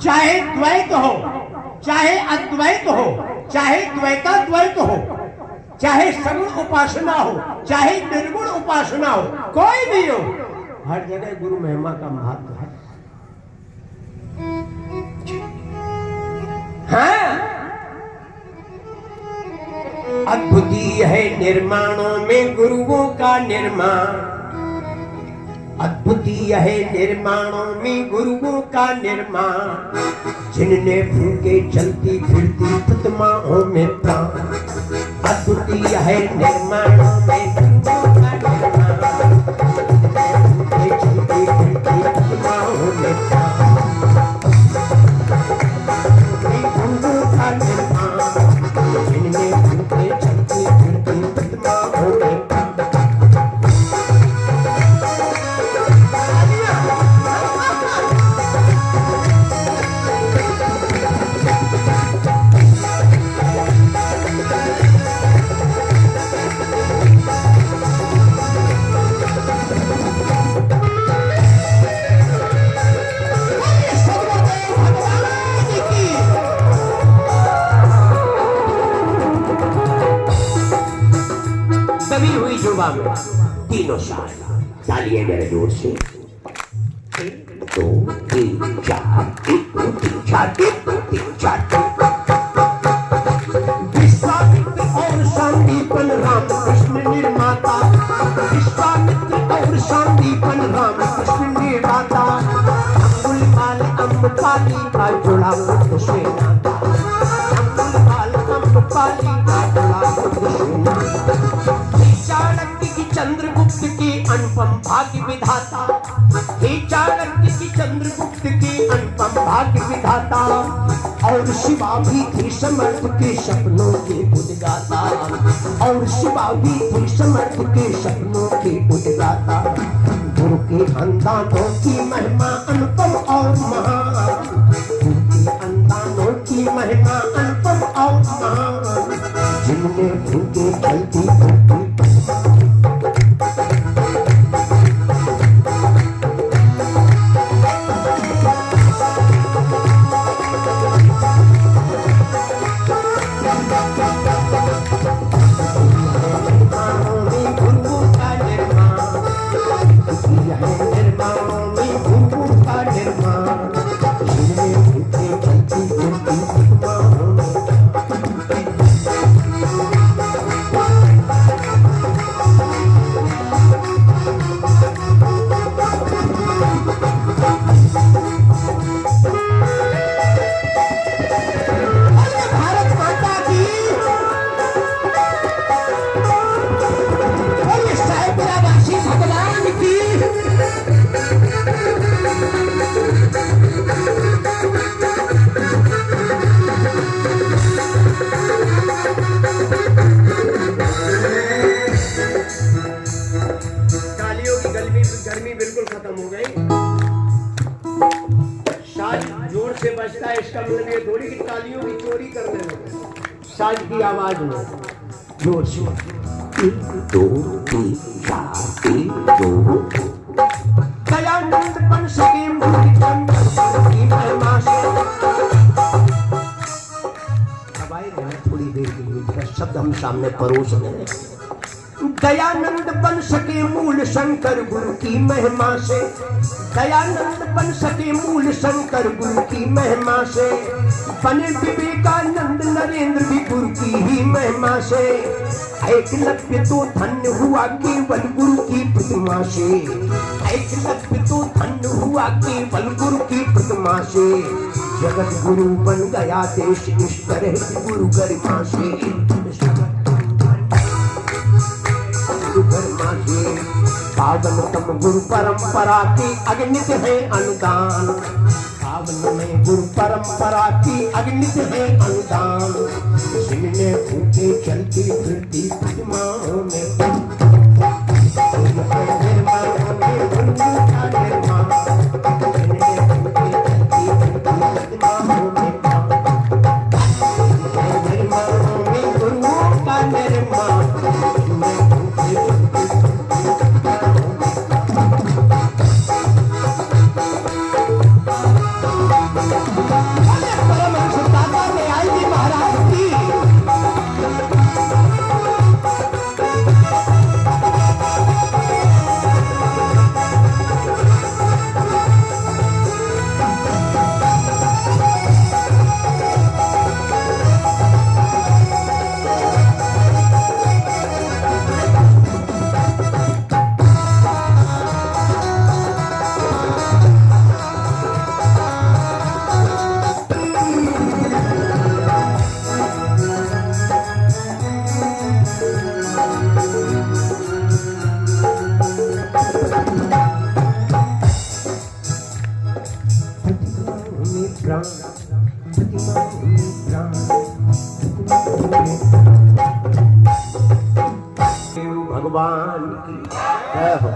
चाहे द्वैत हो, चाहे अद्वैत हो, चाहे द्वैताद्वैत हो, चाहे सगुण उपासना हो, चाहे निर्गुण उपासना हो, कोई भी हो, हर जगह गुरु महिमा का महत्व है। हाँ, अद्भुतीय है निर्माणों में गुरुओं का निर्माण, अद्भुतीय है निर्माणों में गुरुओं का निर्माण, जिनने भूखे चलती फिरती प्रतिमाओं में प्राण। अद्भुतीय है निर्माणों में गुरुओं का निर्माण, भूखे चलती फिरती प्रतिमाओं में प्राण। गुरुओं का निर्माण, जिनने भूखे चलती फिरती प्रतिमाओं में प्राण। कभी हुई जुबा में तीनों साल, तालियां मेरे जोर से। 1 2 3 4, 1 2 3 4, 1 2 3 4। विश्वामित्र और संदीपन रामकृष्ण निर्माता, विश्वामित्र और संदीपन रामकृष्ण निर्माता, अम्बुलपाल अम्बपाली का जुड़ा बुद्ध से नाता, अम्बुलपाल अम्बपाली का जुड़ा बुद्ध से नाता। चाणक्य की चंद्रगुप्त की अनुपम भाग्य विधाता, हे चाणक्य की चंद्रगुप्त की अनुपम भाग्य विधाता, और शिवा भी थी समर्थ के सपनों के उद्गाता, और शिवा भी थी समर्थ के सपनों के उद्गाता। गुरु के अंदानों की महिमा अनुपम और महान, गुरु के अंदानों की महिमा अनुपम और महान, जिनने भूखे चलती फिरती गर्मी बिल्कुल खत्म हो गई। साज जोर से बजता है, इसका मतलब ये थोड़ी कि तालियों की चोरी करने लगे। साज की आवाज में जोर से 1 2 3 4, 1 2। दयानंद बन सके की महिमा से। अब आए थोड़ी देर के लिए शब्द हम सामने परोस रहे। दयानंद बन सके मूल शंकर गुरु की महिमा से, दयानंद बन सके मूल शंकर गुरु की महिमा से, बने विवेकानंद नरेंद्र भी गुरु की ही महिमा से। एकलव्य तो धन्य हुआ केवल गुरु की प्रतिमा से, एकलव्य तो धन्य हुआ केवल गुरु की प्रतिमा से। जगत गुरु बन गया देश इस तरह गुरु गरिमा से। पावन तम गुरु परंपरा की अगणित है अनुदान, पावन में गुरु परंपरा की अगणित है अनुदान, जिनने भूखे चलती फिरती प्रतिमाओं में भूमि प्राण, प्रतिमा भूमि प्राण, भगवान की जय हो।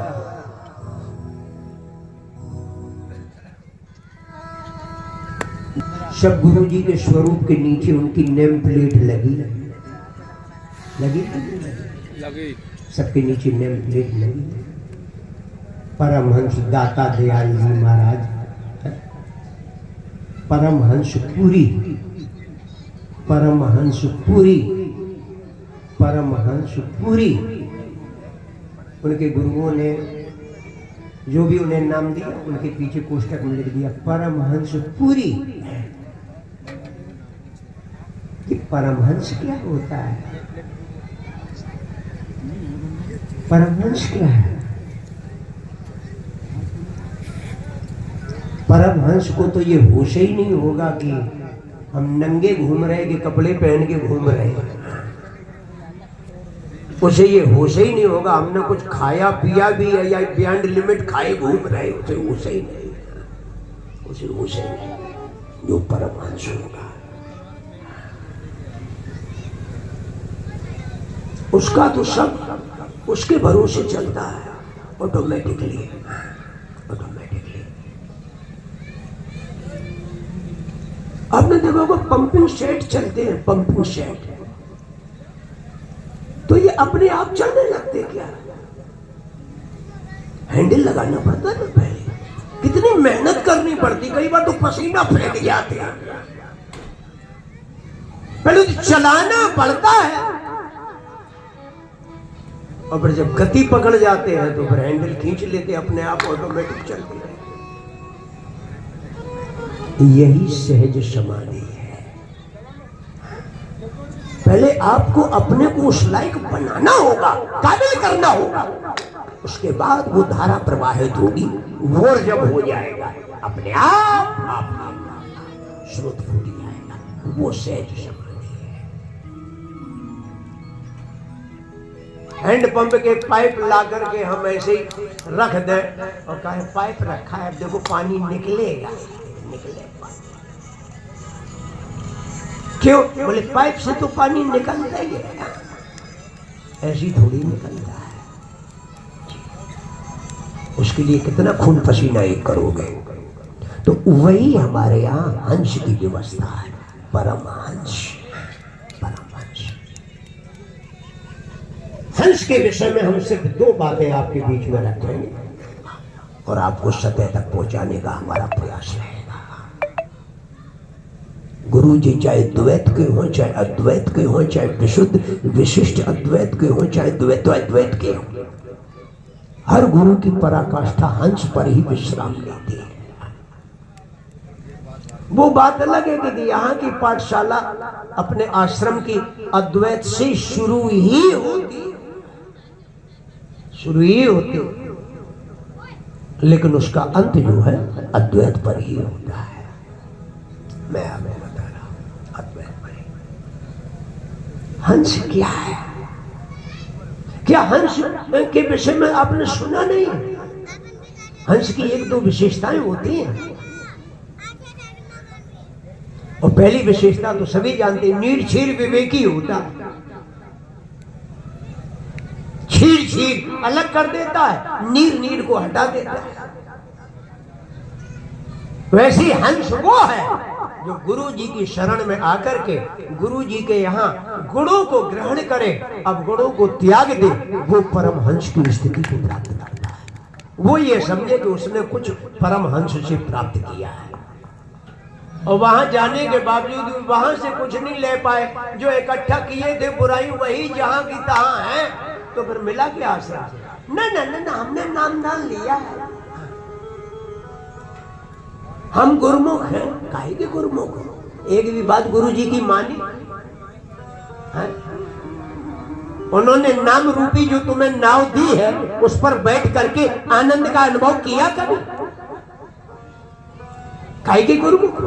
सब गुरु जी के स्वरूप के नीचे उनकी नेम प्लेट लगी सबके नीचे नेम प्लेट लगी। परमहंस दाता दयाल जी महाराज, परमहंस पुरी, परमहंस पुरी, परमहंस पुरी। उनके गुरुओं ने जो भी उन्हें नाम दिया उनके पीछे कोष्टक में लिख दिया परमहंस पुरी। कि परमहंस क्या होता है? परमहंस क्या है? परमहंस को तो ये होश ही नहीं होगा कि हम नंगे घूम रहे कि कपड़े पहन के घूम रहे हैं। उसे ये होश ही नहीं होगा हमने कुछ खाया पिया भी है या बियॉन्ड लिमिट खाए घूम रहे, उसे होश ही नहीं, उसे होश ही नहीं जो परमहंस होगा। उसका तो सब उसके भरोसे चलता है ऑटोमेटिकली। आपने देखा होगा पंपिंग सेट चलते हैं, पंपिंग सेट, तो ये अपने आप चलने लगते क्या? हैंडल लगाना पड़ता है ना, पहले कितनी मेहनत करनी पड़ती, कई बार तो पसीना फेंक जाते हैं, पहले तो चलाना पड़ता है और फिर जब गति पकड़ जाते हैं तो फिर हैंडल खींच लेते, अपने आप ऑटोमेटिक चलती है। यही सहज समाधि है। पहले आपको अपने को उस लायक बनाना होगा, काबिल करना होगा, उसके बाद वो धारा प्रवाहित होगी, वो जब हो जाएगा अपने आप स्रोत फूट जाएगा, वो सहज समाधि। हैंड पंप के पाइप ला करके हम ऐसे ही रख दें और कहे पाइप रखा है देखो पानी निकलेगा, निकलेगा। क्यों? बोले पाइप से तो पानी निकलता ही है, ऐसी थोड़ी निकलता है। उसके लिए कितना खून पसीना एक करोगे। तो वही हमारे यहाँ हंस की व्यवस्था है, परमहंस। हंस के विषय में हम सिर्फ दो बातें आपके बीच में रखेंगे और आपको सतह तक पहुंचाने का हमारा प्रयास रहेगा। गुरु जी चाहे द्वैत के हो, चाहे अद्वैत के हो, चाहे विशुद्ध विशिष्ट अद्वैत के हो, चाहे द्वैत के हो, हर गुरु की पराकाष्ठा हंस पर ही विश्राम लेती है। वो बात अलग है कि यहाँ की पाठशाला अपने आश्रम की अद्वैत से शुरू ही होती, लेकिन उसका अंत जो है अद्वैत पर ही होता है। मैं आपको बता रहा हूं अद्वैत पर ही। हंस क्या है? क्या हंस के विषय में आपने सुना नहीं? हंस की एक दो विशेषताएं होती हैं और पहली विशेषता तो सभी जानते हैं, निर्छीर विवेकी होता है। छीर छीर अलग कर देता है, नीर नीर को हटा देता है। वैसे हंस वो है जो गुरु जी की शरण में आकर के गुरु जी के यहाँ गुणों को ग्रहण करे, अब गुणों को त्याग दे, वो परमहंस की स्थिति को प्राप्त करता है। वो ये समझे कि उसने कुछ परमहंस से प्राप्त किया है और वहां जाने के बावजूद वहां से कुछ नहीं ले पाए, जो इकट्ठा किए थे बुराई वही जहां की तहां है, तो फिर मिला क्या आश्रम? ना हमने नामदान लिया है, हम गुरुमुख हैं। काहे के गुरुमुख? एक भी बात गुरु जी की मानी है? उन्होंने नाम रूपी जो तुम्हें नाव दी है उस पर बैठ करके आनंद का अनुभव किया कभी? काहे के गुरुमुख?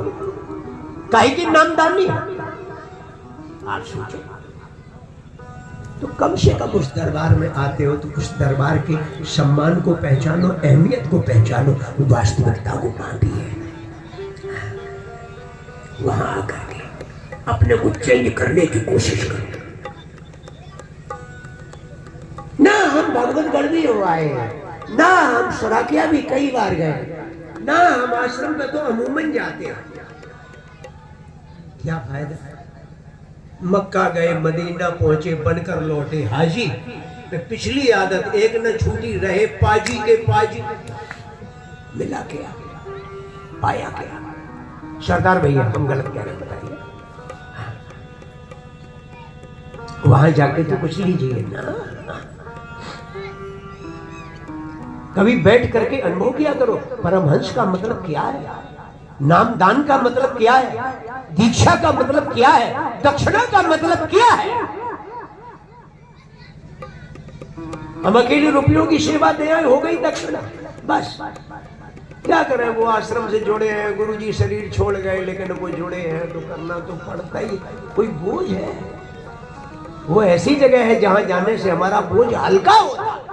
काहे की नामदानी? आप सोचो। तो कम से कम उस दरबार में आते हो तो उस दरबार के सम्मान को पहचानो, अहमियत को पहचानो, वास्तविकता को बांटिए। वहां आकर के अपने को चेंज करने की कोशिश करो। ना हम भगवतगढ़ भी हो आए, ना हम सराकिया भी कई बार गए, ना हम आश्रम में तो अमूमन जाते हैं। क्या फायदा? मक्का गए, मदीना पहुंचे, बनकर लौटे हाजी। तो पिछली आदत एक न छूटी रहे, पाजी के पाजी। मिला क्या, पाया क्या? सरदार भैया हम गलत कह रहे हैं, बताइए। वहां जाके तो कुछ लीजिए ना, कभी बैठ करके अनुभव किया करो। परमहंस का मतलब क्या है, नामदान का मतलब क्या है, दीक्षा का मतलब क्या है, दक्षिणा का मतलब क्या है। हम अकेले रुपयों की सेवा दे आए, हो गई दक्षिणा, बस। क्या करें, वो आश्रम से जुड़े हैं, गुरुजी शरीर छोड़ गए, लेकिन वो जुड़े हैं तो करना तो पड़ता ही। कोई बोझ है? वो ऐसी जगह है जहां जाने से हमारा बोझ हल्का होता है।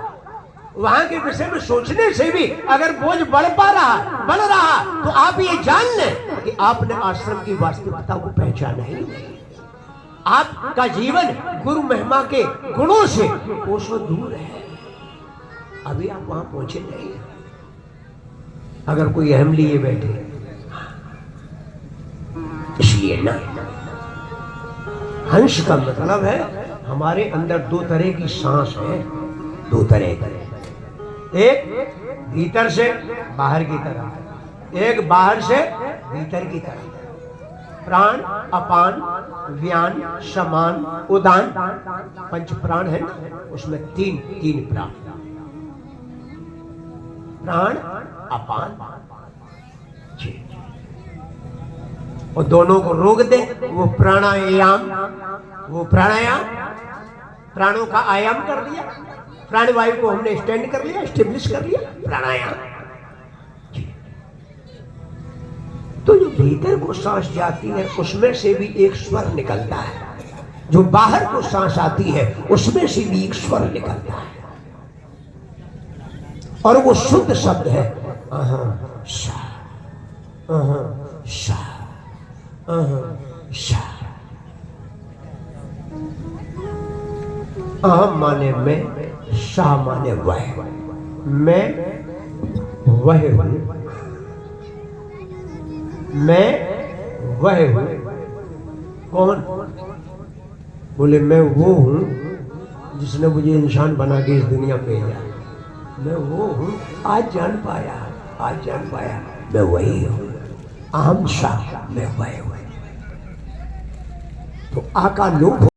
वहां के विषय में सोचने से भी अगर बोझ बढ़ रहा तो आप ये जान लें कि आपने आश्रम की वास्तविकता को पहचाना ही नहीं। आपका जीवन गुरु महिमा के गुणों से कोसों दूर है, अभी आप वहां पहुंचे नहीं। अगर कोई अहम लिए बैठे, इसलिए ना, हंस का मतलब है हमारे अंदर दो तरह की सांस है, दो तरह की। एक भीतर से बाहर की तरफ, एक बाहर से भीतर की तरफ। प्राण, अपान, व्यान, समान, उदान, पंच प्राण है, उसमें तीन प्राण। प्राण, अपान, जी। और दोनों को रोक दे, वो प्राणायाम, प्राणों का आयाम कर दिया। प्राणवायु को हमने स्टैंड कर लिया, एस्टेब्लिश कर लिया, प्राणायाम। तो जो भीतर को सांस जाती है उसमें से भी एक स्वर निकलता है, जो बाहर को सांस आती है उसमें से भी एक स्वर निकलता है, और वो शुद्ध शब्द है अहं सा, अहं सा, अहं सा। अहम माने मैं, शाह माने वह। मैं वह हूं, मैं वह हूं। कौन? बोले मैं वो हूं जिसने मुझे इंसान बना के इस दुनिया पे भेजा। मैं वो हूं, आज जान पाया मैं वही हूं। अहम शाह, मैं वह हूं। तो आका लोग